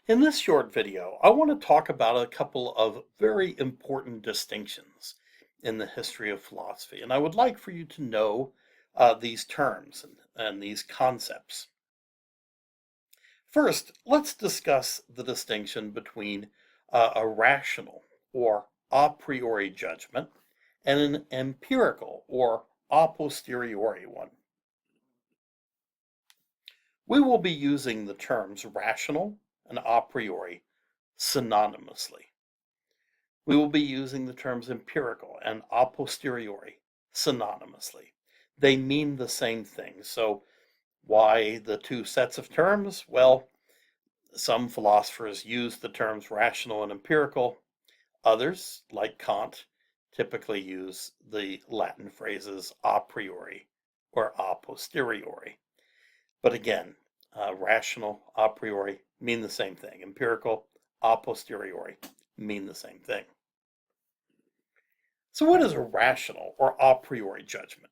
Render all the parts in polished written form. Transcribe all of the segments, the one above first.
In this short video, I want to talk about a couple of very important distinctions in the history of philosophy, and I would like for you to know these terms and these concepts. First, let's discuss the distinction between a rational or a priori judgment and an empirical or a posteriori one. We will be using the terms rational and a priori synonymously. We will be using the terms empirical and a posteriori synonymously. They mean the same thing. So why the two sets of terms? Well, some philosophers use the terms rational and empirical. Others, like Kant, typically use the Latin phrases a priori or a posteriori. But again, rational, a priori mean the same thing. Empirical, a posteriori mean the same thing. So what is a rational or a priori judgment?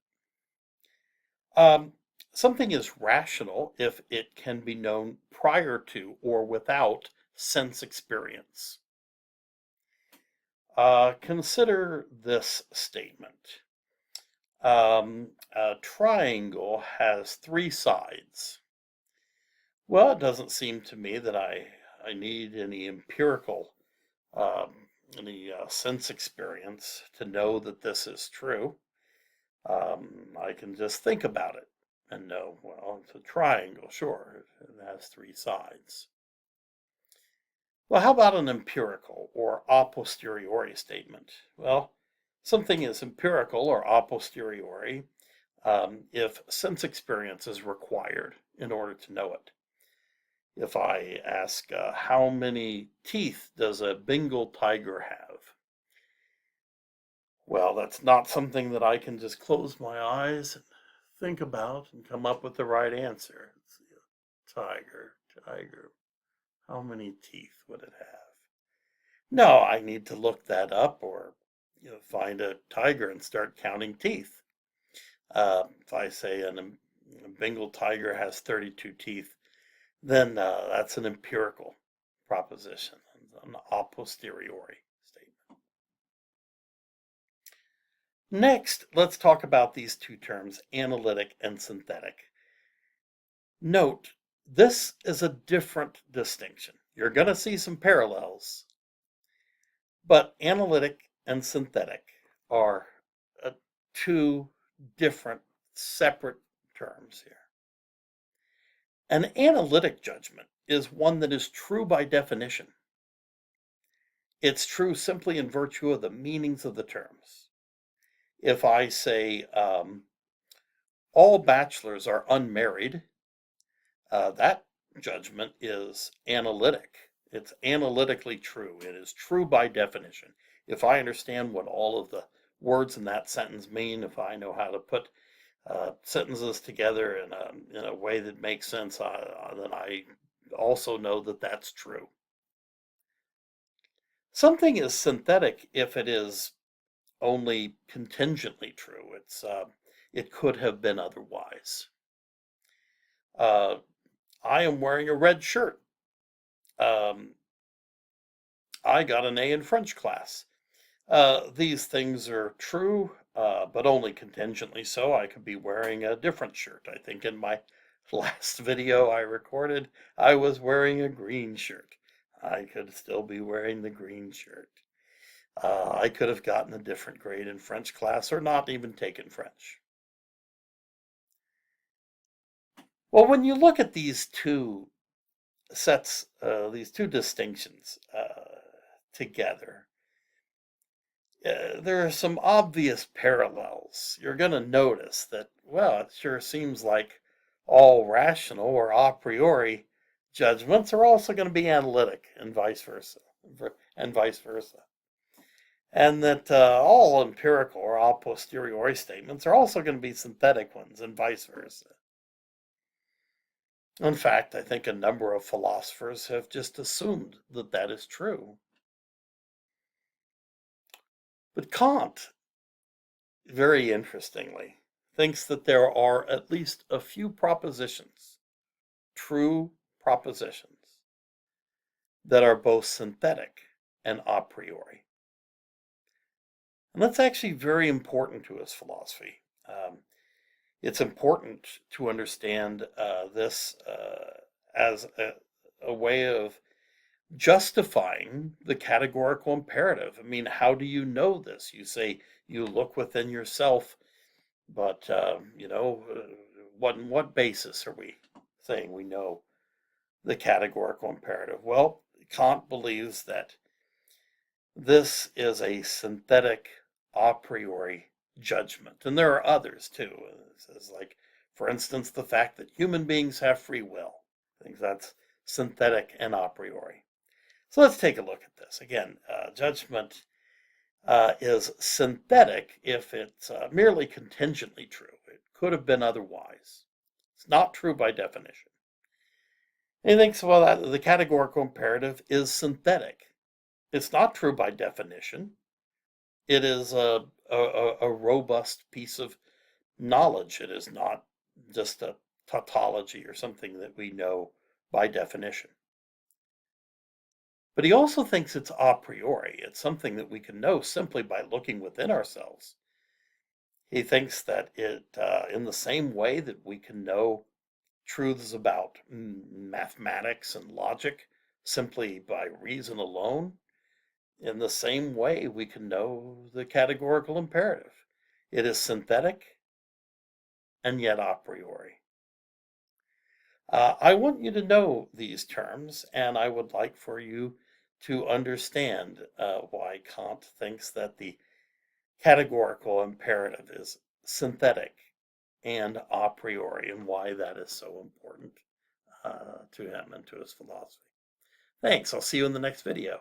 Something is rational if it can be known prior to or without sense experience. Consider this statement. A triangle has three sides. Well, it doesn't seem to me that I need any empirical, any sense experience to know that this is true. I can just think about it and know, well, it's a triangle, sure, it has three sides. Well, how about an empirical or a posteriori statement? Well, something is empirical or a posteriori if sense experience is required in order to know it. If I ask, how many teeth does a Bengal tiger have? Well, that's not something that I can just close my eyes and think about and come up with the right answer. Let's see, tiger. How many teeth would it have? No, I need to look that up or find a tiger and start counting teeth. If I say a Bengal tiger has 32 teeth, then that's an empirical proposition, an a posteriori statement. Next, let's talk about these two terms, analytic and synthetic. Note, this is a different distinction. You're going to see some parallels, but analytic and synthetic are two different, separate terms here. An analytic judgment is one that is true by definition. It's true simply in virtue of the meanings of the terms. If I say all bachelors are unmarried, that judgment is analytic. It's analytically true. It is true by definition. If I understand what all of the words in that sentence mean, if I know how to put sentences together in a way that makes sense, then I also know that that's true. Something is synthetic if it is only contingently true. It could have been otherwise. I am wearing a red shirt. I got an A in French class. These things are true, but only contingently so. I could be wearing a different shirt. I think in my last video I recorded, I was wearing a green shirt. I could still be wearing the green shirt. I could have gotten a different grade in French class or not even taken French. Well, when you look at these two sets, these two distinctions together, there are some obvious parallels. You're going to notice that, well, it sure seems like all rational or a priori judgments are also going to be analytic and vice versa, and that all empirical or a posteriori statements are also going to be synthetic ones and vice versa. In fact, I think a number of philosophers have just assumed that that is true. But Kant, very interestingly, thinks that there are at least a few propositions, true propositions, that are both synthetic and a priori. And that's actually very important to his philosophy. It's important to understand this as a way of justifying the categorical imperative. I mean, how do you know this? You say you look within yourself, but what basis are we saying we know the categorical imperative? Well, Kant believes that this is a synthetic a priori judgment, and there are others too. It says, like, for instance, the fact that human beings have free will. I think that's synthetic and a priori. So let's take a look at this. Again, judgment is synthetic if it's merely contingently true. It could have been otherwise. It's not true by definition. And he thinks, well, that the categorical imperative is synthetic. It's not true by definition. It is a robust piece of knowledge. It is not just a tautology or something that we know by definition. But he also thinks it's a priori. It's something that we can know simply by looking within ourselves. He thinks that in the same way that we can know truths about mathematics and logic simply by reason alone, in the same way we can know the categorical imperative. It is synthetic and yet a priori. I want you to know these terms, and I would like for you to understand why Kant thinks that the categorical imperative is synthetic and a priori, and why that is so important to him and to his philosophy. Thanks. I'll see you in the next video.